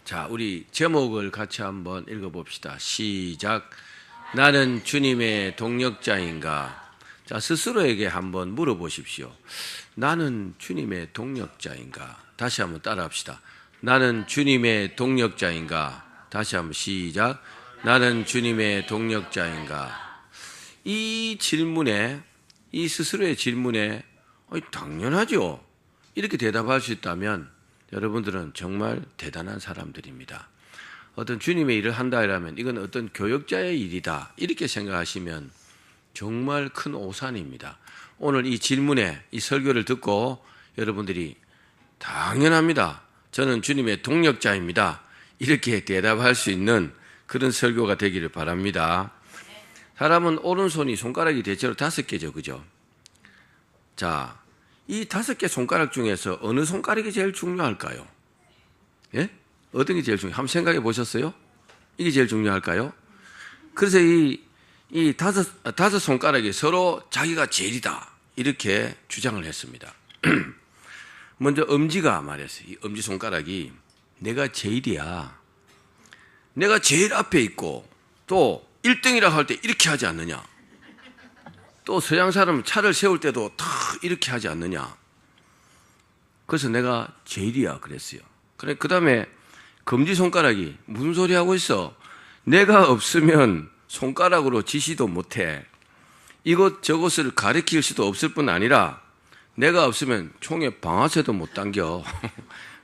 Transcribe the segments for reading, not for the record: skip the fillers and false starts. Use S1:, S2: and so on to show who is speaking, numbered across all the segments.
S1: 자, 우리 제목을 같이 한번 읽어봅시다. 시작. 나는 주님의 동력자인가? 자, 스스로에게 한번 물어보십시오. 나는 주님의 동력자인가? 다시 한번 따라합시다. 나는 주님의 동력자인가? 다시 한번 시작. 나는 주님의 동력자인가? 이 질문에, 이 스스로의 질문에 당연하죠. 이렇게 대답할 수 있다면 여러분들은 정말 대단한 사람들입니다. 어떤 주님의 일을 한다 이라면 이건 어떤 교역자의 일이다 이렇게 생각하시면 정말 큰 오산입니다. 오늘 이 질문에 이 설교를 듣고 여러분들이 당연합니다. 저는 주님의 동력자입니다. 이렇게 대답할 수 있는 그런 설교가 되기를 바랍니다. 사람은 오른손이 손가락이 대체로 5개죠. 그죠? 자, 이 5개 손가락 중에서 어느 손가락이 제일 중요할까요? 예? 어떤 게 제일 중요해요? 한번 생각해 보셨어요? 이게 제일 중요할까요? 그래서 이 다섯 손가락이 서로 자기가 제일이다. 이렇게 주장을 했습니다. 먼저 엄지가 말했어요. 이 엄지손가락이 내가 제일이야. 내가 제일 앞에 있고 또 1등이라 할 때 이렇게 하지 않느냐. 또 서양 사람은 차를 세울 때도 다 이렇게 하지 않느냐. 그래서 내가 제일이야 그랬어요. 그 다음에 검지손가락이 무슨 소리 하고 있어? 내가 없으면 손가락으로 지시도 못해. 이것저것을 가리킬 수도 없을 뿐 아니라 내가 없으면 총에 방아쇠도 못 당겨.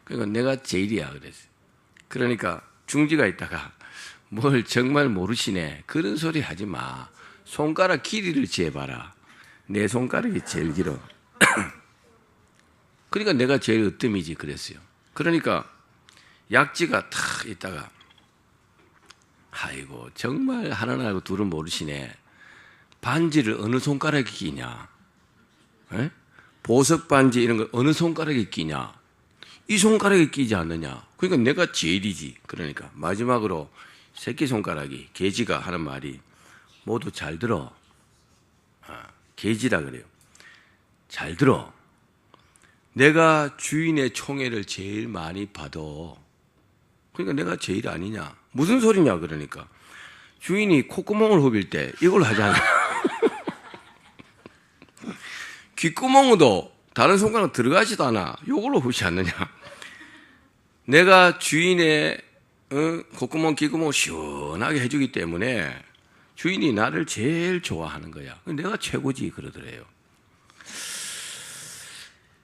S1: 그러니까 내가 제일이야 그랬어요. 그러니까 중지가 있다가 뭘 정말 모르시네. 그런 소리 하지 마. 손가락 길이를 재봐라. 내 손가락이 제일 길어. 그러니까 내가 제일 으뜸이지 그랬어요. 그러니까 약지가 탁 있다가 아이고 정말 하나는 알고 둘은 모르시네. 반지를 어느 손가락에 끼냐? 에? 보석 반지 이런 거 어느 손가락에 끼냐? 이 손가락에 끼지 않느냐? 그러니까 내가 제일이지. 그러니까 마지막으로 새끼손가락이 계지가 하는 말이 모두 잘 들어. 계지라 그래요. 잘 들어. 내가 주인의 총애를 제일 많이 받아. 그러니까 내가 제일 아니냐. 무슨 소리냐 그러니까. 주인이 콧구멍을 후빌 때 이걸 하잖아. 귓구멍도 다른 손가락 들어가지도 않아. 이걸로 후지 않느냐. 내가 주인의 콧구멍, 귓구멍을 시원하게 해주기 때문에 주인이 나를 제일 좋아하는 거야. 내가 최고지 그러더래요.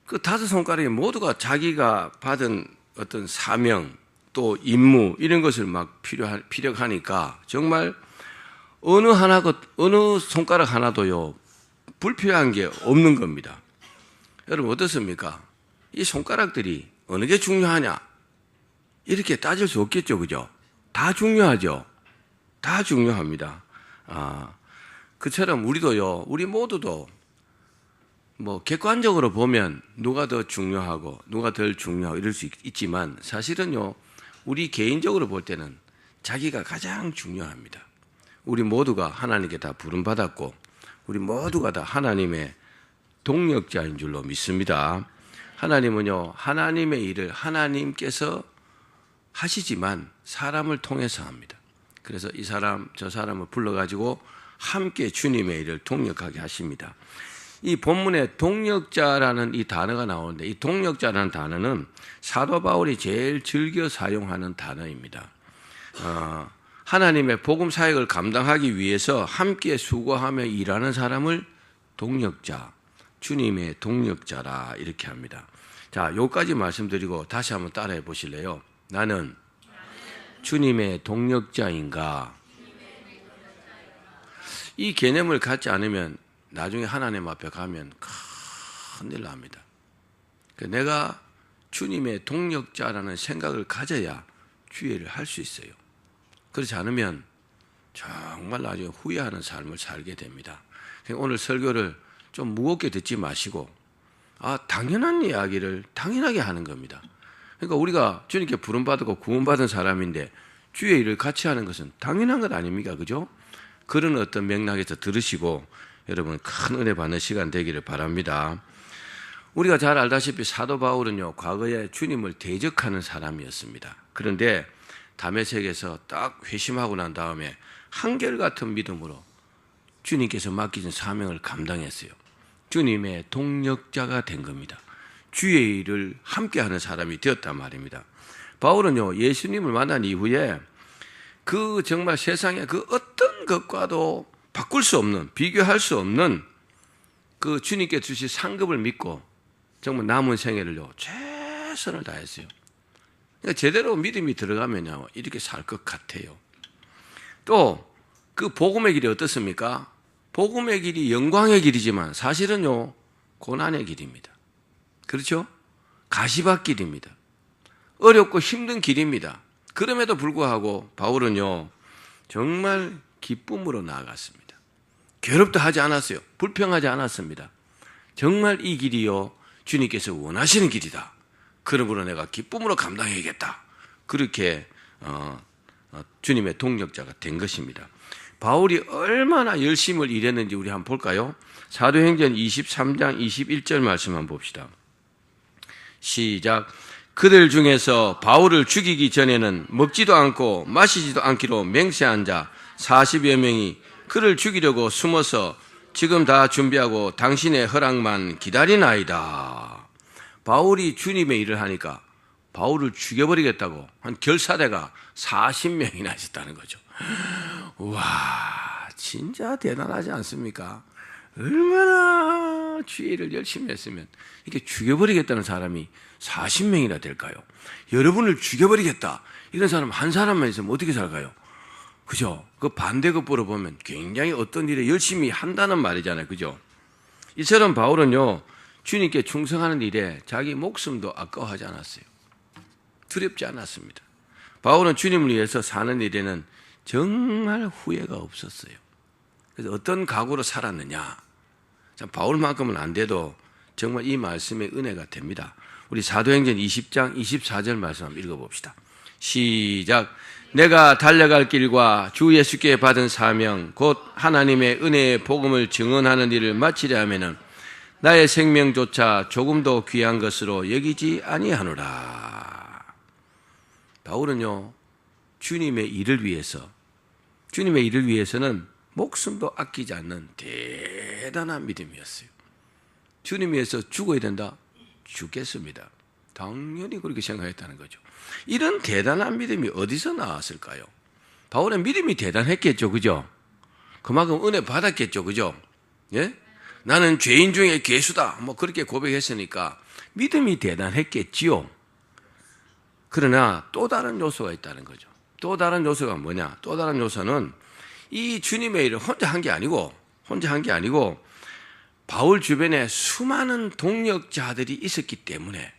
S1: 그 5손가락이 모두가 자기가 받은 어떤 사명 또 임무 이런 것을 막 피력하니까 정말 어느 손가락 하나도요 불필요한 게 없는 겁니다. 여러분 어떻습니까? 이 손가락들이 어느 게 중요하냐? 이렇게 따질 수 없겠죠, 그죠? 다 중요하죠. 다 중요합니다. 그처럼 우리도요, 우리 모두도 뭐 객관적으로 보면 누가 더 중요하고 누가 덜 중요하고 이럴 수 있지만 사실은요, 우리 개인적으로 볼 때는 자기가 가장 중요합니다. 우리 모두가 하나님께 다 부름받았고 우리 모두가 다 하나님의 동력자인 줄로 믿습니다. 하나님은요, 하나님의 일을 하나님께서 하시지만 사람을 통해서 합니다. 그래서 이 사람, 저 사람을 불러가지고 함께 주님의 일을 동력하게 하십니다. 이 본문에 동력자라는 이 단어가 나오는데 이 동력자라는 단어는 사도 바울이 제일 즐겨 사용하는 단어입니다. 하나님의 복음 사역을 감당하기 위해서 함께 수고하며 일하는 사람을 동력자, 주님의 동력자라 이렇게 합니다. 자, 여기까지 말씀드리고 다시 한번 따라해 보실래요? 나는 주님의 동력자인가? 이 개념을 갖지 않으면 나중에 하나님 앞에 가면 큰일 납니다. 내가 주님의 동력자라는 생각을 가져야 주의를 할 수 있어요. 그렇지 않으면 정말 나중에 후회하는 삶을 살게 됩니다. 오늘 설교를 좀 무겁게 듣지 마시고 당연한 이야기를 당연하게 하는 겁니다. 그러니까 우리가 주님께 부름받고 구원받은 사람인데 주의 일을 같이 하는 것은 당연한 것 아닙니까? 그죠? 그런 어떤 맥락에서 들으시고 여러분 큰 은혜 받는 시간 되기를 바랍니다. 우리가 잘 알다시피 사도 바울은요, 과거에 주님을 대적하는 사람이었습니다. 그런데 다메섹에서 딱 회심하고 난 다음에 한결같은 믿음으로 주님께서 맡기신 사명을 감당했어요. 주님의 동력자가 된 겁니다. 주의 일을 함께하는 사람이 되었단 말입니다. 바울은요, 예수님을 만난 이후에 그 정말 세상의 그 어떤 것과도 바꿀 수 없는, 비교할 수 없는 그 주님께 주신 상급을 믿고 정말 남은 생애를요, 최선을 다했어요. 그러니까 제대로 믿음이 들어가면요, 이렇게 살 것 같아요. 또 그 복음의 길이 어떻습니까? 복음의 길이 영광의 길이지만 사실은요, 고난의 길입니다. 그렇죠? 가시밭길입니다. 어렵고 힘든 길입니다. 그럼에도 불구하고 바울은요, 정말 기쁨으로 나아갔습니다. 괴롭도 하지 않았어요. 불평하지 않았습니다. 정말 이 길이요, 주님께서 원하시는 길이다. 그러므로 내가 기쁨으로 감당해야겠다. 그렇게 주님의 동력자가 된 것입니다. 바울이 얼마나 열심을 일했는지 우리 한번 볼까요? 사도행전 23장 21절 말씀 한번 봅시다. 시작. 그들 중에서 바울을 죽이기 전에는 먹지도 않고 마시지도 않기로 맹세한 자 40여 명이 그를 죽이려고 숨어서 지금 다 준비하고 당신의 허락만 기다리나이다. 바울이 주님의 일을 하니까 바울을 죽여버리겠다고 한 결사대가 40명이나 있었다는 거죠. 와, 진짜 대단하지 않습니까? 얼마나 주의 일을 열심히 했으면 이렇게 죽여버리겠다는 사람이 40명이나 될까요? 여러분을 죽여버리겠다, 이런 사람 한 사람만 있으면 어떻게 살까요? 그죠? 그 반대급부로 보면 굉장히 어떤 일에 열심히 한다는 말이잖아요. 그죠? 이처럼 바울은요, 주님께 충성하는 일에 자기 목숨도 아까워하지 않았어요. 두렵지 않았습니다. 바울은 주님을 위해서 사는 일에는 정말 후회가 없었어요. 그래서 어떤 각오로 살았느냐? 참, 바울만큼은 안 돼도 정말 이 말씀의 은혜가 됩니다. 우리 사도행전 20장 24절 말씀 한번 읽어봅시다. 시작. 내가 달려갈 길과 주 예수께 받은 사명 곧 하나님의 은혜의 복음을 증언하는 일을 마치려 하면은 나의 생명조차 조금도 귀한 것으로 여기지 아니하노라. 바울은요, 주님의 일을 위해서는 목숨도 아끼지 않는 대단한 믿음이었어요. 주님 위해서 죽어야 된다? 죽겠습니다. 당연히 그렇게 생각했다는 거죠. 이런 대단한 믿음이 어디서 나왔을까요? 바울의 믿음이 대단했겠죠. 그죠? 그만큼 은혜 받았겠죠. 그죠? 예? 나는 죄인 중에 괴수다. 뭐 그렇게 고백했으니까 믿음이 대단했겠지요. 그러나 또 다른 요소가 있다는 거죠. 또 다른 요소가 뭐냐? 또 다른 요소는 이 주님의 일을 혼자 한 게 아니고 바울 주변에 수많은 동력자들이 있었기 때문에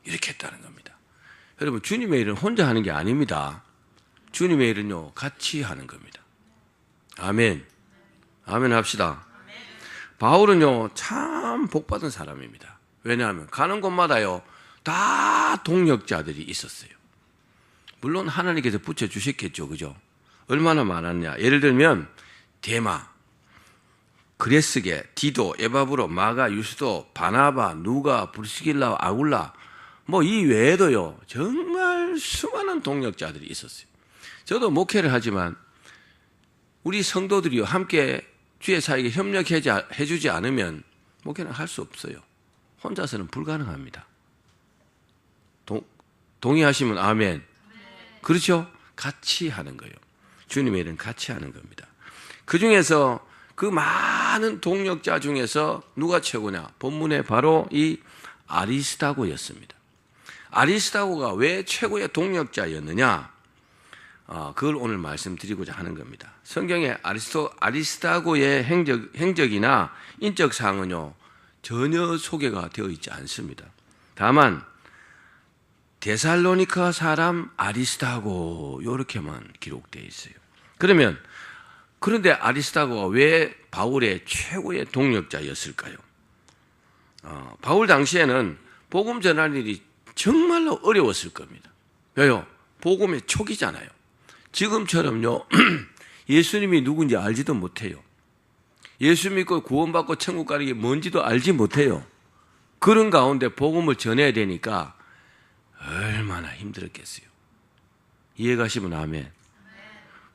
S1: 이렇게 했다는 겁니다. 여러분, 주님의 일은 혼자 하는 게 아닙니다. 주님의 일은요, 같이 하는 겁니다. 아멘. 아멘 합시다. 바울은요, 참 복받은 사람입니다. 왜냐하면 가는 곳마다요, 다 동력자들이 있었어요. 물론 하나님께서 붙여주셨겠죠. 그죠? 얼마나 많았냐. 예를 들면 데마, 그레스게, 디도, 에바브로, 마가, 유스도, 바나바, 누가, 브리스길라, 아굴라, 뭐 이 외에도요, 정말 수많은 동력자들이 있었어요. 저도 목회를 하지만 우리 성도들이요, 함께 주의 사역에 협력해주지 않으면 목회는 할 수 없어요. 혼자서는 불가능합니다. 동의하시면 아멘. 그렇죠? 같이 하는 거예요. 주님의 일은 같이 하는 겁니다. 그 중에서 그 많은 동력자 중에서 누가 최고냐? 본문에 바로 이 아리스다고였습니다. 아리스다고가 왜 최고의 동력자였느냐? 그걸 오늘 말씀드리고자 하는 겁니다. 성경에 아리스다고의 행적이나 인적 사항은요, 전혀 소개가 되어 있지 않습니다. 다만 데살로니가 사람 아리스다고 이렇게만 기록되어 있어요. 그런데 아리스다고가 왜 바울의 최고의 동력자였을까요? 바울 당시에는 복음 전할 일이 정말로 어려웠을 겁니다. 왜요? 복음의 초기잖아요. 지금처럼요, 예수님이 누군지 알지도 못해요. 예수 믿고 구원받고 천국 가는 게 뭔지도 알지 못해요. 그런 가운데 복음을 전해야 되니까 얼마나 힘들었겠어요. 이해가시면 아멘.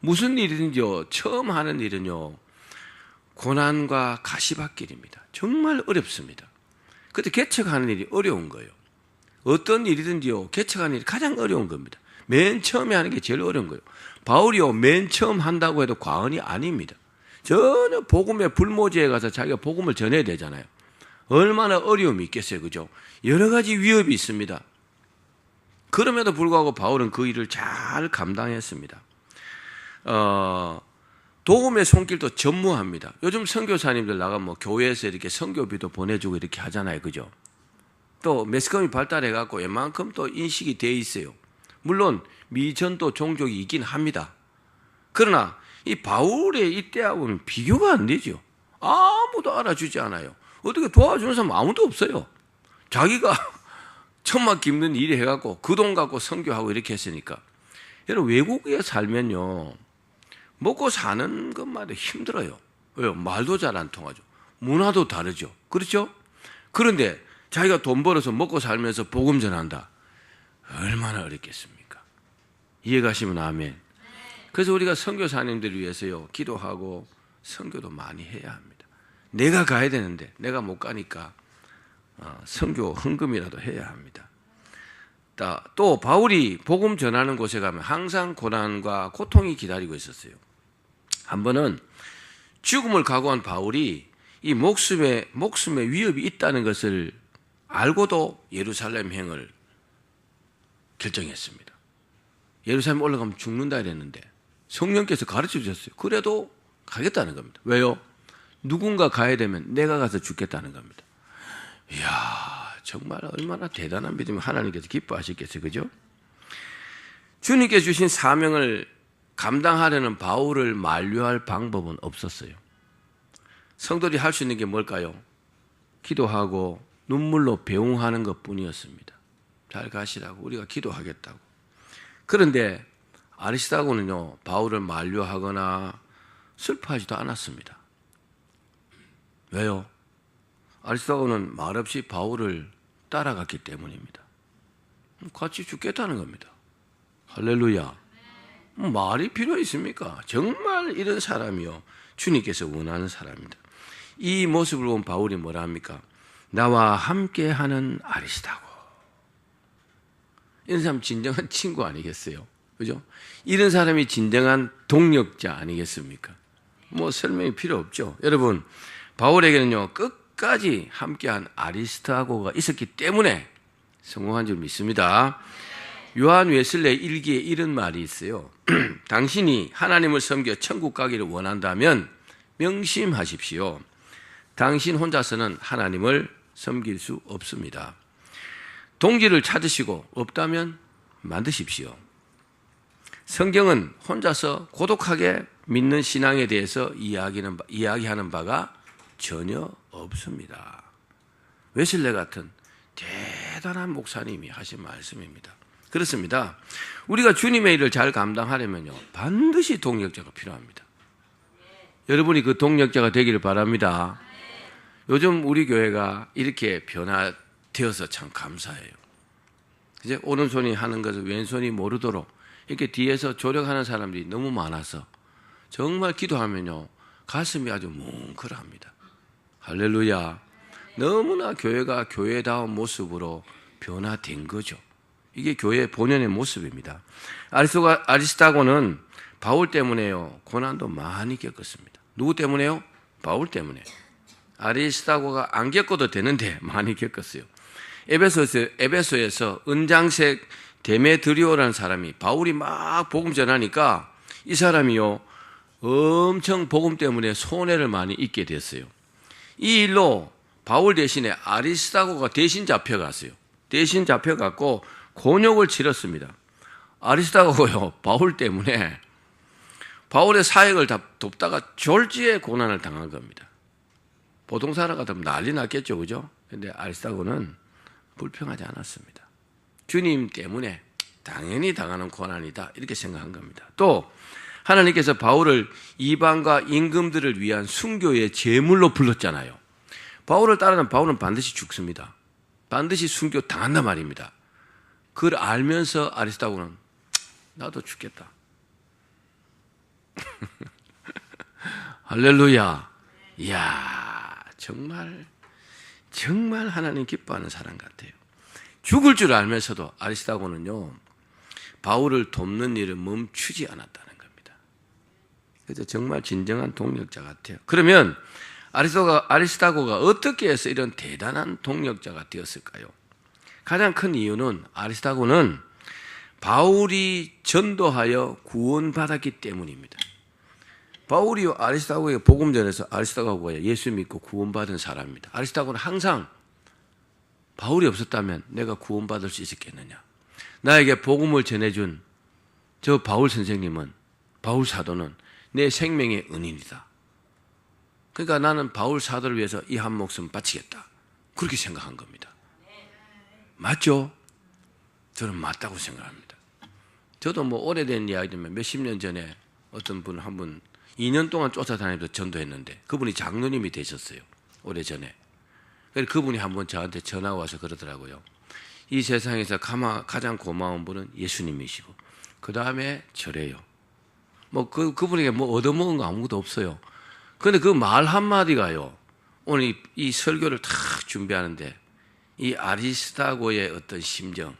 S1: 무슨 일이든지요, 처음 하는 일은요, 고난과 가시밭길입니다. 정말 어렵습니다. 그때 개척하는 일이 어려운 거예요. 어떤 일이든지요, 개척하는 일이 가장 어려운 겁니다. 맨 처음에 하는 게 제일 어려운 거예요. 바울이요, 맨 처음 한다고 해도 과언이 아닙니다. 전혀 복음의 불모지에 가서 자기가 복음을 전해야 되잖아요. 얼마나 어려움이 있겠어요, 그죠? 여러 가지 위협이 있습니다. 그럼에도 불구하고 바울은 그 일을 잘 감당했습니다. 복음의 손길도 전무합니다. 요즘 선교사님들 나가면 뭐 교회에서 이렇게 선교비도 보내주고 이렇게 하잖아요, 그죠? 또 매스컴이 발달해갖고 웬만큼 또 인식이 돼 있어요. 물론 미전도 종족이 있긴 합니다. 그러나 이 바울의 이때하고는 비교가 안 되죠. 아무도 알아주지 않아요. 어떻게 도와주는 사람 아무도 없어요. 자기가 천막 깁는 일이 해갖고 그 돈 갖고 선교하고 이렇게 했으니까. 여러분, 외국에 살면요, 먹고 사는 것마다 힘들어요. 왜요? 말도 잘 안 통하죠. 문화도 다르죠. 그렇죠? 그런데 자기가 돈 벌어서 먹고 살면서 복음 전한다. 얼마나 어렵겠습니까? 이해가시면 아멘. 그래서 우리가 선교사님들을 위해서요, 기도하고 선교도 많이 해야 합니다. 내가 가야 되는데 내가 못 가니까 선교 헌금이라도 해야 합니다. 또 바울이 복음 전하는 곳에 가면 항상 고난과 고통이 기다리고 있었어요. 한 번은 죽음을 각오한 바울이 이 목숨에 위협이 있다는 것을 알고도 예루살렘 행을 결정했습니다. 예루살렘 올라가면 죽는다 이랬는데 성령께서 가르쳐 주셨어요. 그래도 가겠다는 겁니다. 왜요? 누군가 가야 되면 내가 가서 죽겠다는 겁니다. 이야, 정말 얼마나 대단한 믿음이 하나님께서 기뻐하시겠어요, 그죠? 주님께 주신 사명을 감당하려는 바울을 만류할 방법은 없었어요. 성도들이 할 수 있는 게 뭘까요? 기도하고 눈물로 배웅하는 것뿐이었습니다. 잘 가시라고, 우리가 기도하겠다고. 그런데 아리스다고는요, 바울을 만류하거나 슬퍼하지도 않았습니다. 왜요? 아리스다고는 말없이 바울을 따라갔기 때문입니다. 같이 죽겠다는 겁니다. 할렐루야. 말이 필요 있습니까? 정말 이런 사람이요, 주님께서 원하는 사람입니다. 이 모습을 본 바울이 뭐라 합니까? 나와 함께하는 아리스다고. 이런 사람 진정한 친구 아니겠어요? 그죠? 이런 사람이 진정한 동력자 아니겠습니까? 뭐 설명이 필요 없죠. 여러분, 바울에게는요, 끝까지 함께한 아리스다고가 있었기 때문에 성공한 줄 믿습니다. 요한 웨슬레 일기에 이런 말이 있어요. 당신이 하나님을 섬겨 천국 가기를 원한다면 명심하십시오. 당신 혼자서는 하나님을 섬길 수 없습니다. 동기를 찾으시고 없다면 만드십시오. 성경은 혼자서 고독하게 믿는 신앙에 대해서 이야기하는 바가 전혀 없습니다. 웨슬레 같은 대단한 목사님이 하신 말씀입니다. 그렇습니다. 우리가 주님의 일을 잘 감당하려면요, 반드시 동력자가 필요합니다. 여러분이 그 동력자가 되기를 바랍니다. 요즘 우리 교회가 이렇게 변화되어서 참 감사해요. 이제 오른손이 하는 것을 왼손이 모르도록 이렇게 뒤에서 조력하는 사람들이 너무 많아서 정말 기도하면요, 가슴이 아주 뭉클합니다. 할렐루야. 너무나 교회가 교회다운 모습으로 변화된 거죠. 이게 교회의 본연의 모습입니다. 아리스다고는 바울 때문에요, 고난도 많이 겪었습니다. 누구 때문에요? 바울 때문에. 아리스다고가 안 겪어도 되는데 많이 겪었어요. 에베소에서 은장색 데메드리오라는 사람이 바울이 막 복음 전하니까 이 사람이요, 엄청 복음 때문에 손해를 많이 입게 됐어요. 이 일로 바울 대신에 아리스다고가 대신 잡혀갔어요. 대신 잡혀갔고 곤욕을 치렀습니다. 아리스다고요, 바울 때문에 바울의 사역을 다 돕다가 졸지에 고난을 당한 겁니다. 보통 사람 같으면 난리 났겠죠, 그죠? 근데 아리스다고는 불평하지 않았습니다. 주님 때문에 당연히 당하는 고난이다, 이렇게 생각한 겁니다. 또 하나님께서 바울을 이방과 임금들을 위한 순교의 제물로 불렀잖아요. 바울을 따르는 바울은 반드시 죽습니다. 반드시 순교 당한단 말입니다. 그걸 알면서 아리스다고는 나도 죽겠다. 할렐루야. 이야, 정말 하나님 기뻐하는 사람 같아요. 죽을 줄 알면서도 아리스타고는요, 바울을 돕는 일을 멈추지 않았다는 겁니다. 그래서 정말 진정한 동력자 같아요. 그러면 아리스타고가 어떻게 해서 이런 대단한 동력자가 되었을까요? 가장 큰 이유는 아리스타고는 바울이 전도하여 구원받았기 때문입니다. 바울이 아리스타고에게 복음 전해서 아리스타고가 예수 믿고 구원받은 사람입니다. 아리스타고는 항상 바울이 없었다면 내가 구원받을 수 있었겠느냐. 나에게 복음을 전해준 저 바울 선생님은, 바울 사도는 내 생명의 은인이다. 그러니까 나는 바울 사도를 위해서 이 한 목숨 바치겠다. 그렇게 생각한 겁니다. 맞죠? 저는 맞다고 생각합니다. 저도 뭐 오래된 이야기지만 몇십 년 전에 어떤 분 한 분 2년 동안 쫓아다니면서 전도했는데 그분이 장로님이 되셨어요. 오래전에. 그래서 그분이 한번 저한테 전화가 와서 그러더라고요. 이 세상에서 가장 고마운 분은 예수님이시고 그 다음에 저래요. 뭐 그분에게 뭐 얻어먹은 거 아무것도 없어요. 그런데 그 말 한마디가요, 오늘 이 설교를 다 준비하는데 이 아리스타고의 어떤 심정,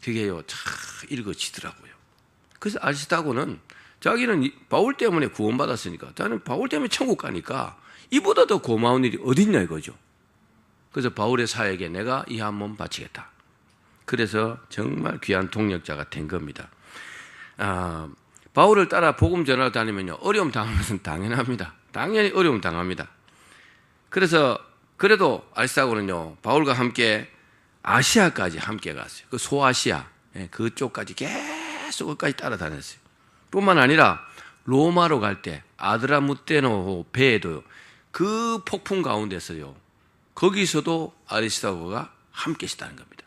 S1: 그게요 참 읽어지더라고요. 그래서 아리스타고는 자기는 바울 때문에 구원받았으니까, 자기는 바울 때문에 천국 가니까 이보다 더 고마운 일이 어딨냐 이거죠. 그래서 바울의 사역에 내가 이 한 몸 바치겠다. 그래서 정말 귀한 동력자가 된 겁니다. 바울을 따라 복음 전하러 다니면요, 어려움 당하는 것은 당연합니다. 당연히 어려움 당합니다. 그래서 그래도 아리스타고는요, 바울과 함께 아시아까지 함께 갔어요. 그 소아시아, 그쪽까지 계속 끝까지 따라다녔어요. 뿐만 아니라 로마로 갈 때 아드라무테노 배에도 그 폭풍 가운데서요, 거기서도 아리스타고가 함께 있었다는 겁니다.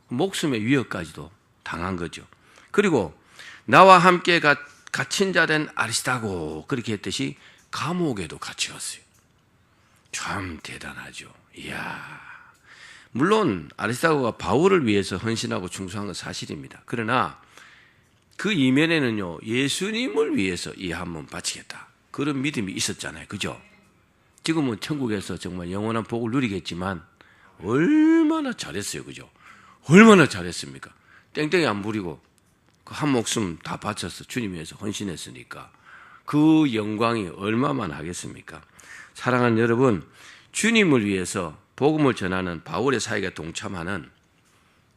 S1: 목숨의 위협까지도 당한 거죠. 그리고 나와 함께 갇힌 자 된 아리스타고, 그렇게 했듯이 감옥에도 갇혔어요. 참 대단하죠. 이야. 물론 아리스타고가 바울을 위해서 헌신하고 충성한 건 사실입니다. 그러나 그 이면에는요, 예수님을 위해서 이 한 몸 바치겠다, 그런 믿음이 있었잖아요. 그죠? 지금은 천국에서 정말 영원한 복을 누리겠지만 얼마나 잘했어요. 그죠? 얼마나 잘했습니까? 땡땡이 안 부리고 그 한 목숨 다 바쳐서 주님 위해서 헌신했으니까 그 영광이 얼마만 하겠습니까? 사랑하는 여러분, 주님을 위해서 복음을 전하는 바울의 사역에 동참하는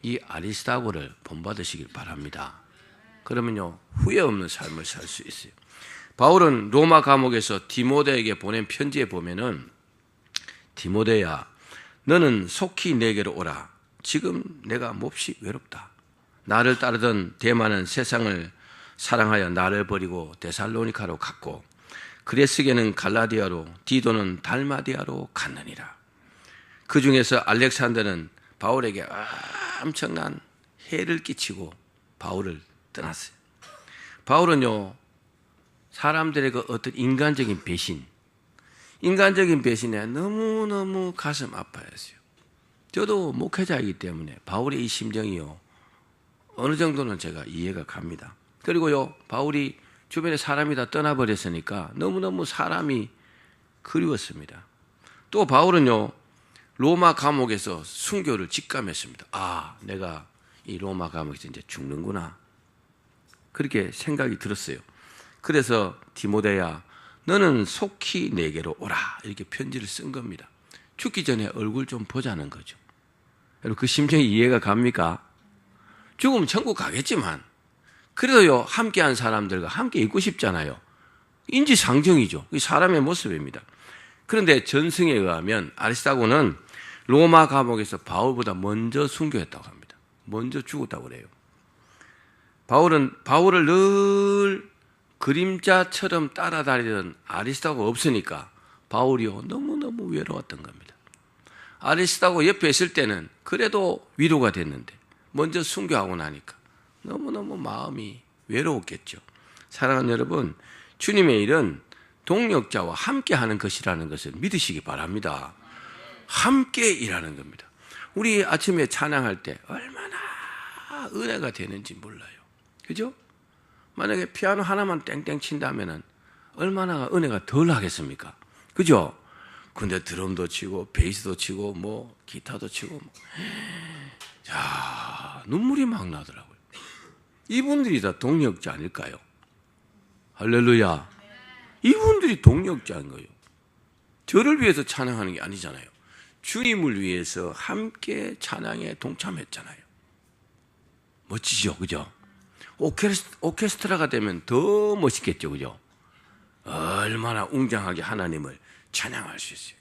S1: 이 아리스타고를 본받으시길 바랍니다. 그러면요, 후회 없는 삶을 살 수 있어요. 바울은 로마 감옥에서 디모데에게 보낸 편지에 보면은, 디모데야, 너는 속히 내게로 오라. 지금 내가 몹시 외롭다. 나를 따르던 데마는 세상을 사랑하여 나를 버리고 데살로니카로 갔고, 그레스게는 갈라디아로, 디도는 달마디아로 갔느니라. 그 중에서 알렉산더는 바울에게 엄청난 해를 끼치고 바울을 떠났어요. 바울은요, 사람들의 그 어떤 인간적인 배신에 너무너무 가슴 아파했어요. 저도 목회자이기 때문에 바울의 이 심정이요, 어느 정도는 제가 이해가 갑니다. 그리고요, 바울이 주변에 사람이 다 떠나버렸으니까 너무너무 사람이 그리웠습니다. 또 바울은요, 로마 감옥에서 순교를 직감했습니다. 내가 이 로마 감옥에서 이제 죽는구나, 그렇게 생각이 들었어요. 그래서 디모데야, 너는 속히 내게로 오라, 이렇게 편지를 쓴 겁니다. 죽기 전에 얼굴 좀 보자는 거죠. 여러분, 그 심정이 이해가 갑니까? 죽으면 천국 가겠지만 그래도요, 함께한 사람들과 함께 있고 싶잖아요. 인지상정이죠. 사람의 모습입니다. 그런데 전승에 의하면 아리스타고는 로마 감옥에서 바울보다 먼저 순교했다고 합니다. 먼저 죽었다고 그래요. 바울을 늘 그림자처럼 따라다니던 아리스타고가 없으니까 바울이요, 너무너무 외로웠던 겁니다. 아리스타고 옆에 있을 때는 그래도 위로가 됐는데 먼저 순교하고 나니까 너무너무 마음이 외로웠겠죠. 사랑하는 여러분, 주님의 일은 동력자와 함께 하는 것이라는 것을 믿으시기 바랍니다. 함께 일하는 겁니다. 우리 아침에 찬양할 때 얼마나 은혜가 되는지 몰라요. 그죠? 만약에 피아노 하나만 땡땡 친다면은 얼마나 은혜가 덜 하겠습니까? 그죠? 근데 드럼도 치고 베이스도 치고 뭐 기타도 치고 자, 눈물이 막 나더라고요. 이분들이 다 동력자 아닐까요? 할렐루야. 이분들이 동력자인 거예요. 저를 위해서 찬양하는 게 아니잖아요. 주님을 위해서 함께 찬양에 동참했잖아요. 멋지죠, 그죠? 오케스트라가 되면 더 멋있겠죠, 그죠? 얼마나 웅장하게 하나님을 찬양할 수 있어요.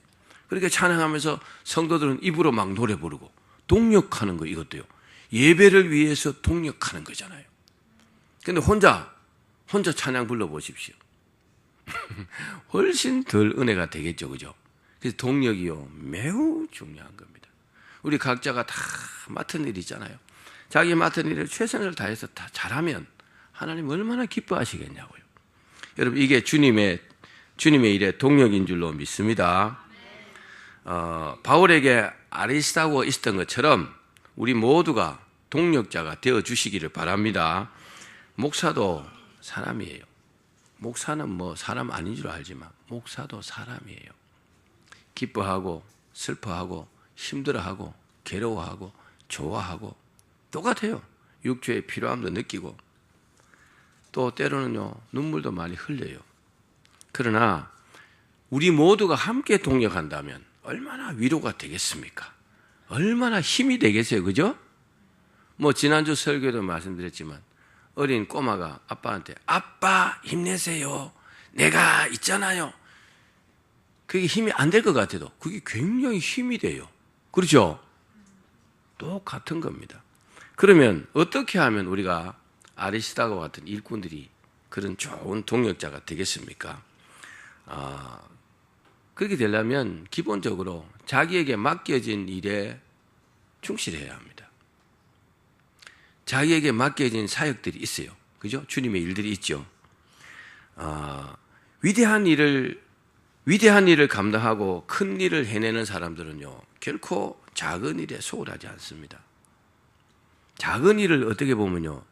S1: 그렇게 찬양하면서 성도들은 입으로 막 노래 부르고 동력하는 거, 이것도요. 예배를 위해서 동력하는 거잖아요. 근데 혼자 찬양 불러보십시오. 훨씬 덜 은혜가 되겠죠, 그죠? 그래서 동력이요, 매우 중요한 겁니다. 우리 각자가 다 맡은 일이 있잖아요. 자기 맡은 일을 최선을 다해서 다 잘하면 하나님 얼마나 기뻐하시겠냐고요. 여러분, 이게 주님의 일의 동력인 줄로 믿습니다. 바울에게 아리스타고 있었던 것처럼 우리 모두가 동력자가 되어 주시기를 바랍니다. 목사도 사람이에요. 목사는 뭐 사람 아닌 줄 알지만 목사도 사람이에요. 기뻐하고 슬퍼하고 힘들어하고 괴로워하고 좋아하고 똑같아요. 육체의 필요함도 느끼고 또 때로는요 눈물도 많이 흘려요. 그러나 우리 모두가 함께 동력한다면 얼마나 위로가 되겠습니까? 얼마나 힘이 되겠어요, 그죠? 뭐 지난주 설교도 말씀드렸지만 어린 꼬마가 아빠한테 아빠 힘내세요, 내가 있잖아요. 그게 힘이 안 될 것 같아도 그게 굉장히 힘이 돼요. 그렇죠? 똑같은 겁니다. 그러면 어떻게 하면 우리가 아리스타고 같은 일꾼들이 그런 좋은 동력자가 되겠습니까? 그렇게 되려면 기본적으로 자기에게 맡겨진 일에 충실해야 합니다. 자기에게 맡겨진 사역들이 있어요. 그죠? 주님의 일들이 있죠. 위대한 일을 감당하고 큰 일을 해내는 사람들은요, 결코 작은 일에 소홀하지 않습니다. 작은 일을 어떻게 보면요,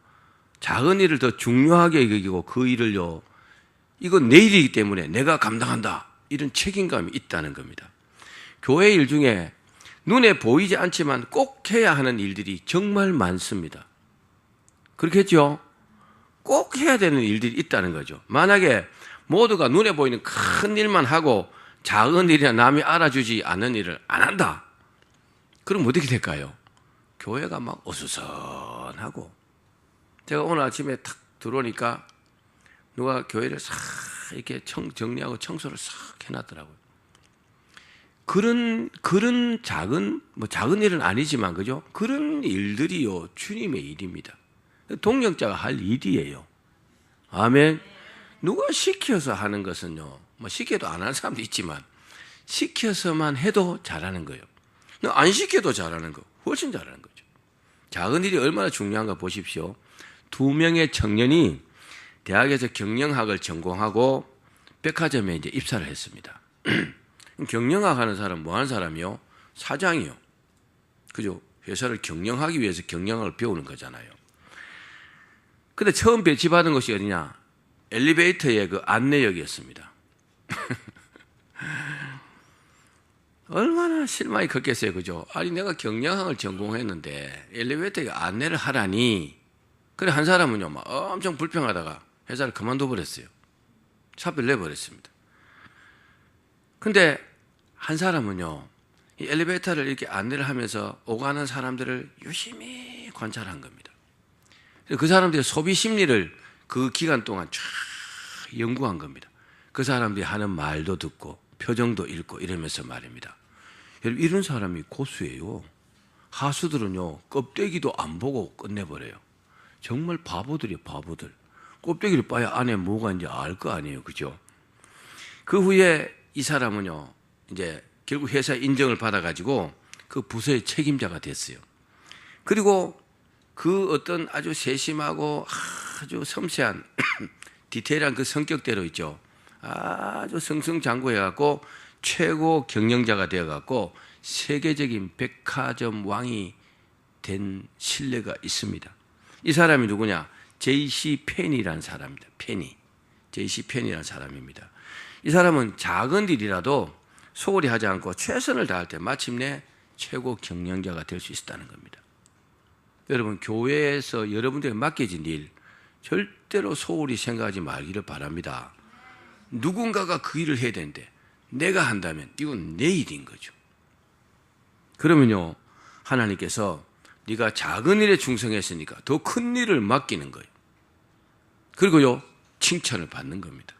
S1: 작은 일을 더 중요하게 여기고 그 일을요, 이건 내 일이기 때문에 내가 감당한다, 이런 책임감이 있다는 겁니다. 교회 일 중에 눈에 보이지 않지만 꼭 해야 하는 일들이 정말 많습니다. 그렇겠죠? 꼭 해야 되는 일들이 있다는 거죠. 만약에 모두가 눈에 보이는 큰 일만 하고 작은 일이나 남이 알아주지 않는 일을 안 한다, 그럼 어떻게 될까요? 교회가 막 어수선하고, 제가 오늘 아침에 탁 들어오니까 누가 교회를 싹 이렇게 정리하고 청소를 싹 해놨더라고요. 그런 작은 일은 아니지만, 그죠? 그런 일들이요, 주님의 일입니다. 동력자가 할 일이에요. 아멘. 누가 시켜서 하는 것은요, 뭐 시켜도 안 하는 사람도 있지만 시켜서만 해도 잘하는 거예요. 안 시켜도 잘하는 거, 훨씬 잘하는 거죠. 작은 일이 얼마나 중요한가 보십시오. 2명의 청년이 대학에서 경영학을 전공하고 백화점에 이제 입사를 했습니다. 경영학 하는 사람 뭐 하는 사람이요? 사장이요. 그죠? 회사를 경영하기 위해서 경영학을 배우는 거잖아요. 근데 처음 배치받은 곳이 어디냐? 엘리베이터의 그 안내역이었습니다. 얼마나 실망이 컸겠어요, 그죠? 아니, 내가 경영학을 전공했는데 엘리베이터에 안내를 하라니. 그래, 한 사람은요, 막 엄청 불평하다가 회사를 그만둬 버렸어요. 사표를 내버렸습니다. 근데 한 사람은요, 이 엘리베이터를 이렇게 안내를 하면서 오가는 사람들을 유심히 관찰한 겁니다. 그 사람들의 소비 심리를 그 기간 동안 쫙 연구한 겁니다. 그 사람들이 하는 말도 듣고 표정도 읽고 이러면서 말입니다. 여러분, 이런 사람이 고수예요. 하수들은요, 껍데기도 안 보고 끝내버려요. 정말 바보들이에요, 바보들. 껍데기를 봐야 안에 뭐가 있는지 알 거 아니에요, 그죠? 그 후에 이 사람은요, 이제 결국 회사 인정을 받아가지고 그 부서의 책임자가 됐어요. 그리고 그 어떤 아주 세심하고 아주 섬세한 디테일한 그 성격대로 있죠. 아주 승승장구해갖고 최고 경영자가 되어갖고 세계적인 백화점 왕이 된 신뢰가 있습니다. 이 사람이 누구냐? J.C. 펜이라는 사람입니다. 펜이. J.C. 펜이라는 사람입니다. 이 사람은 작은 일이라도 소홀히 하지 않고 최선을 다할 때 마침내 최고 경영자가 될 수 있었다는 겁니다. 여러분, 교회에서 여러분들에게 맡겨진 일 절대로 소홀히 생각하지 말기를 바랍니다. 누군가가 그 일을 해야 되는데 내가 한다면 이건 내 일인 거죠. 그러면요, 하나님께서 네가 작은 일에 충성했으니까 더 큰 일을 맡기는 거예요. 그리고요, 칭찬을 받는 겁니다.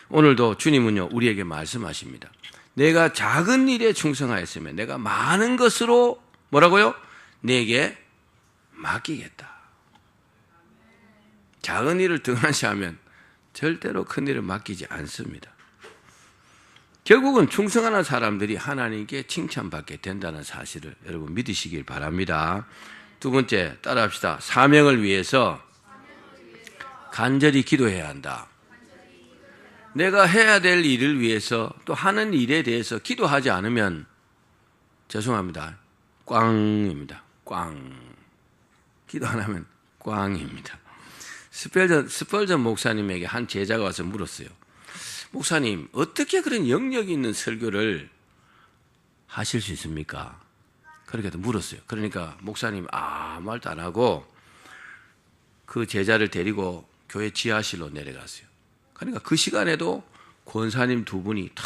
S1: 오늘도 주님은요, 우리에게 말씀하십니다. 내가 작은 일에 충성하였으면 내가 많은 것으로 뭐라고요? 내게 맡기겠다. 작은 일을 등한시하면 절대로 큰 일을 맡기지 않습니다. 결국은 충성하는 사람들이 하나님께 칭찬받게 된다는 사실을 여러분 믿으시길 바랍니다. 두 번째, 따라합시다. 사명을 위해서 간절히 기도해야 한다. 내가 해야 될 일을 위해서 또 하는 일에 대해서 기도하지 않으면 죄송합니다. 꽝입니다. 꽝. 기도 안 하면 꽝입니다. 스펄전 목사님에게 한 제자가 와서 물었어요. 목사님, 어떻게 그런 영역이 있는 설교를 하실 수 있습니까? 그렇게 물었어요. 그러니까 목사님 아무 말도 안 하고 그 제자를 데리고 교회 지하실로 내려갔어요. 그러니까 그 시간에도 권사님 두 분이 다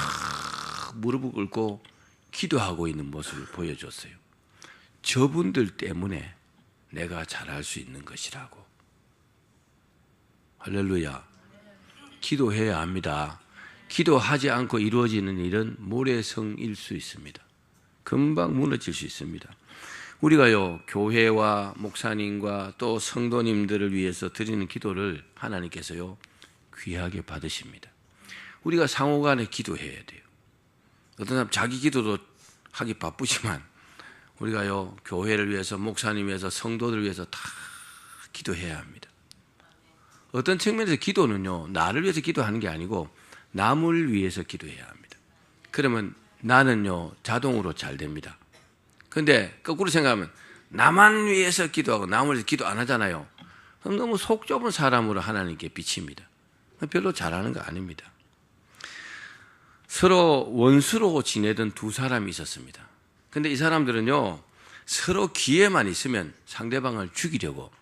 S1: 무릎을 꿇고 기도하고 있는 모습을 보여줬어요. 저분들 때문에 내가 잘할 수 있는 것이라고. 할렐루야. 기도해야 합니다. 기도하지 않고 이루어지는 일은 모래성일 수 있습니다. 금방 무너질 수 있습니다. 우리가요, 교회와 목사님과 또 성도님들을 위해서 드리는 기도를 하나님께서요, 귀하게 받으십니다. 우리가 상호간에 기도해야 돼요. 어떤 사람 자기 기도도 하기 바쁘지만 우리가요, 교회를 위해서, 목사님 위해서, 성도들 위해서 다 기도해야 합니다. 어떤 측면에서 기도는요, 나를 위해서 기도하는 게 아니고 남을 위해서 기도해야 합니다. 그러면 나는요, 자동으로 잘 됩니다. 근데 거꾸로 생각하면 나만 위해서 기도하고 남을 위해서 기도 안 하잖아요. 그럼 너무 속 좁은 사람으로 하나님께 비칩니다. 별로 잘하는 거 아닙니다. 서로 원수로 지내던 두 사람이 있었습니다. 근데 이 사람들은요, 서로 기회만 있으면 상대방을 죽이려고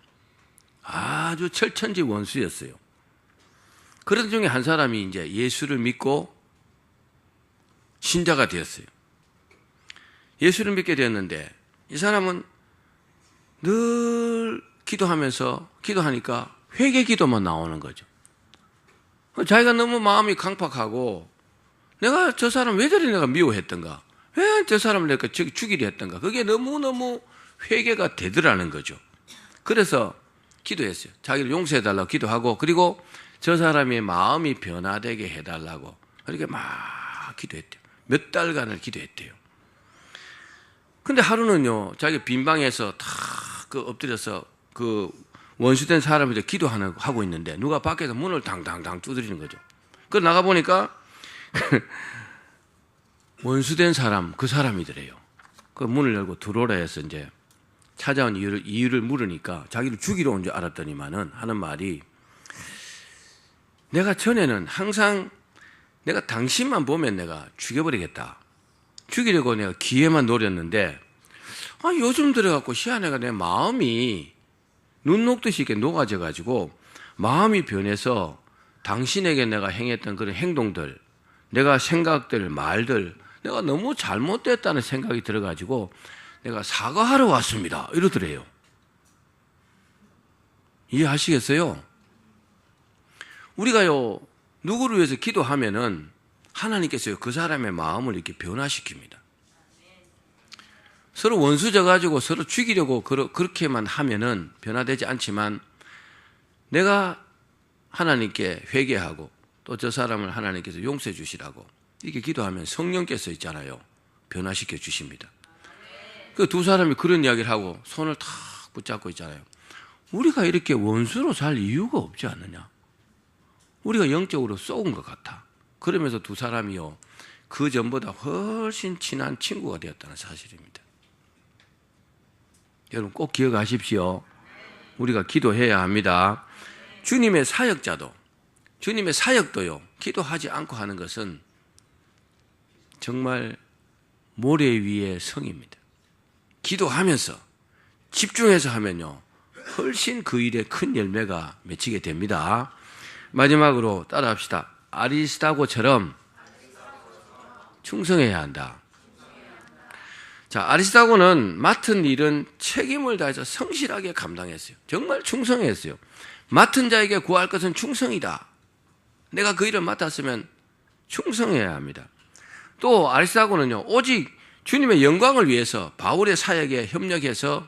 S1: 아주 철천지 원수였어요. 그런 중에 한 사람이 이제 예수를 믿고 신자가 되었어요. 예수를 믿게 되었는데 이 사람은 늘 기도하니까 회개 기도만 나오는 거죠. 자기가 너무 마음이 강팍하고 내가 저 사람 왜 저리 내가 미워했던가, 왜 저 사람을 내가 죽이려 했던가, 그게 너무너무 회개가 되더라는 거죠. 그래서 기도했어요. 자기를 용서해달라고 기도하고, 그리고 저 사람의 마음이 변화되게 해달라고 그렇게 막 기도했대요. 몇 달간을 기도했대요. 근데 하루는요, 자기 빈방에서 그 엎드려서 그 원수된 사람이 기도하고 있는데 누가 밖에서 문을 당당당 두드리는 거죠. 그 나가보니까 원수된 사람, 그 사람이더래요. 그 문을 열고 들어오라 해서 이제 찾아온 이유를 물으니까 자기를 죽이러 온 줄 알았더니만은 하는 말이, 내가 전에는 항상 내가 당신만 보면 내가 죽여버리겠다. 죽이려고 내가 기회만 노렸는데, 요즘 들어갖고 희한해가 내 마음이 눈 녹듯이 이렇게 녹아져가지고 마음이 변해서 당신에게 내가 행했던 그런 행동들, 내가 생각들, 말들, 내가 너무 잘못됐다는 생각이 들어가지고 내가 사과하러 왔습니다. 이러더래요. 이해하시겠어요? 우리가요, 누구를 위해서 기도하면은 하나님께서요, 그 사람의 마음을 이렇게 변화시킵니다. 서로 원수져가지고 서로 죽이려고 그렇게만 하면은 변화되지 않지만, 내가 하나님께 회개하고 또 저 사람을 하나님께서 용서해 주시라고 이렇게 기도하면 성령께서 있잖아요, 변화시켜 주십니다. 그 두 사람이 그런 이야기를 하고 손을 탁 붙잡고 있잖아요. 우리가 이렇게 원수로 살 이유가 없지 않느냐? 우리가 영적으로 쏘은 것 같아. 그러면서 두 사람이요, 그 전보다 훨씬 친한 친구가 되었다는 사실입니다. 여러분 꼭 기억하십시오. 우리가 기도해야 합니다. 주님의 사역자도, 주님의 사역도요, 기도하지 않고 하는 것은 정말 모래 위의 성입니다. 기도하면서 집중해서 하면요, 훨씬 그 일에 큰 열매가 맺히게 됩니다. 마지막으로 따라합시다. 아리스다고처럼 충성해야 한다. 자, 아리스다고는 맡은 일은 책임을 다해서 성실하게 감당했어요. 정말 충성했어요. 맡은 자에게 구할 것은 충성이다. 내가 그 일을 맡았으면 충성해야 합니다. 또 아리스다고는요, 오직 주님의 영광을 위해서 바울의 사역에 협력해서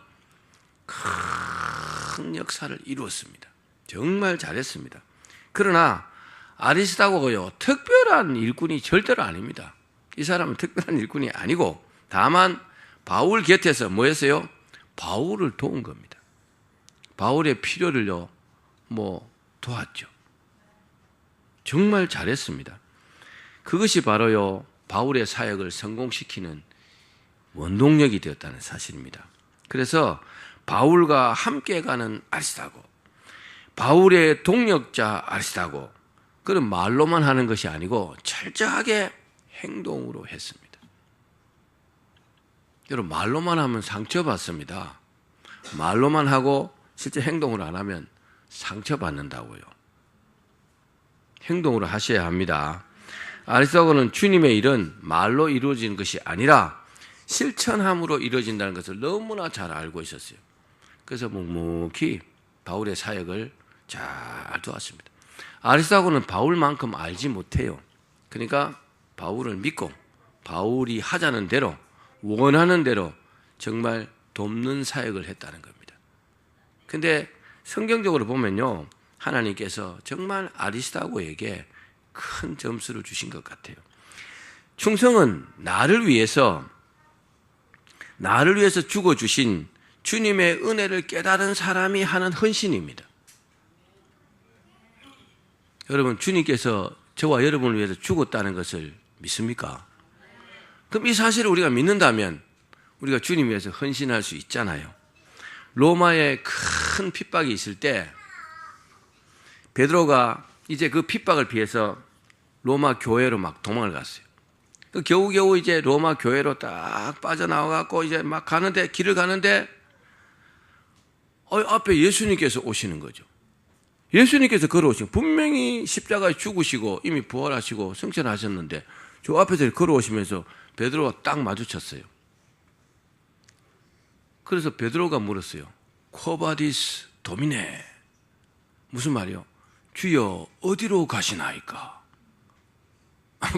S1: 큰 역사를 이루었습니다. 정말 잘했습니다. 그러나 아리스다고가요, 특별한 일꾼이 절대로 아닙니다. 이 사람은 특별한 일꾼이 아니고 다만 바울 곁에서 뭐 했어요? 바울을 도운 겁니다. 바울의 필요를요, 도왔죠. 정말 잘했습니다. 그것이 바로요, 바울의 사역을 성공시키는 원동력이 되었다는 사실입니다. 그래서 바울과 함께 가는 아리스다고, 바울의 동력자 아리스다고, 그런 말로만 하는 것이 아니고 철저하게 행동으로 했습니다. 여러분, 말로만 하면 상처받습니다. 말로만 하고 실제 행동을 안 하면 상처받는다고요. 행동으로 하셔야 합니다. 아리스다고는 주님의 일은 말로 이루어지는 것이 아니라 실천함으로 이루어진다는 것을 너무나 잘 알고 있었어요. 그래서 묵묵히 바울의 사역을 잘 도왔습니다. 아리스다고는 바울만큼 알지 못해요. 그러니까 바울을 믿고 바울이 하자는 대로, 원하는 대로 정말 돕는 사역을 했다는 겁니다. 근데 성경적으로 보면요, 하나님께서 정말 아리스다고에게 큰 점수를 주신 것 같아요. 충성은 나를 위해서 죽어주신 주님의 은혜를 깨달은 사람이 하는 헌신입니다. 여러분, 주님께서 저와 여러분을 위해서 죽었다는 것을 믿습니까? 그럼 이 사실을 우리가 믿는다면 우리가 주님 위해서 헌신할 수 있잖아요. 로마에 큰 핍박이 있을 때 베드로가 이제 그 핍박을 피해서 로마 교회로 막 도망을 갔어요. 겨우겨우 이제 로마 교회로 딱 빠져나와갖고 이제 막 가는데, 길을 가는데 앞에 예수님께서 오시는 거죠. 예수님께서 걸어오시고, 분명히 십자가에 죽으시고 이미 부활하시고 승천하셨는데 저 앞에서 걸어오시면서 베드로가 딱 마주쳤어요. 그래서 베드로가 물었어요. 쿼바디스 도미네. 무슨 말이요? 주여 어디로 가시나이까?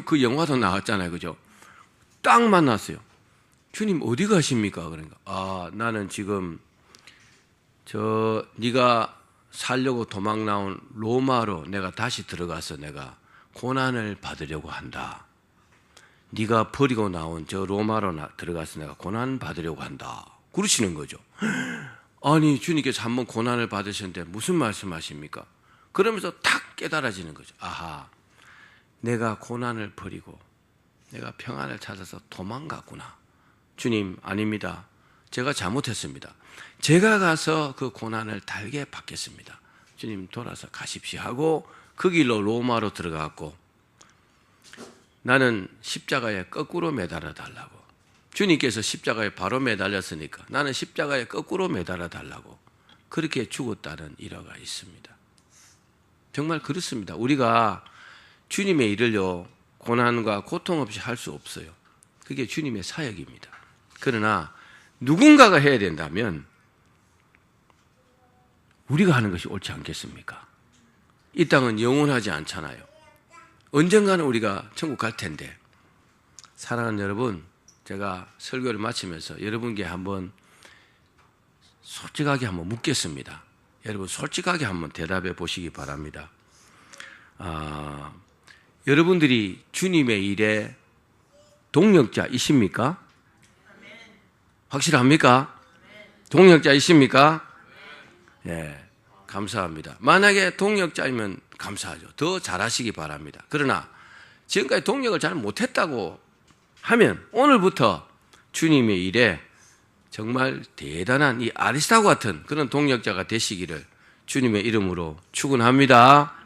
S1: 그 영화도 나왔잖아요, 그죠? 딱 만났어요. 주님 어디 가십니까? 그러니까 나는 지금 네가 살려고 도망 나온 로마로 내가 다시 들어가서 내가 고난을 받으려고 한다. 네가 버리고 나온 저 로마로 들어가서 내가 고난 받으려고 한다. 그러시는 거죠. 아니, 주님께서 한번 고난을 받으셨는데 무슨 말씀하십니까? 그러면서 탁 깨달아지는 거죠. 아하, 내가 고난을 버리고 내가 평안을 찾아서 도망갔구나. 주님, 아닙니다. 제가 잘못했습니다. 제가 가서 그 고난을 달게 받겠습니다. 주님 돌아서 가십시오 하고 그 길로 로마로 들어갔고, 나는 십자가에 거꾸로 매달아 달라고. 주님께서 십자가에 바로 매달렸으니까 나는 십자가에 거꾸로 매달아 달라고 그렇게 죽었다는 일화가 있습니다. 정말 그렇습니다. 우리가 주님의 일을요, 고난과 고통 없이 할 수 없어요. 그게 주님의 사역입니다. 그러나 누군가가 해야 된다면 우리가 하는 것이 옳지 않겠습니까? 이 땅은 영원하지 않잖아요. 언젠가는 우리가 천국 갈 텐데, 사랑하는 여러분, 제가 설교를 마치면서 여러분께 한번 솔직하게 한번 묻겠습니다. 여러분 솔직하게 한번 대답해 보시기 바랍니다. 여러분들이 주님의 일에 동력자이십니까? 확실합니까? 동력자이십니까? 예, 감사합니다. 만약에 동력자이면 감사하죠. 더 잘하시기 바랍니다. 그러나 지금까지 동력을 잘 못했다고 하면 오늘부터 주님의 일에 정말 대단한 이 아리스다고 같은 그런 동력자가 되시기를 주님의 이름으로 축원합니다.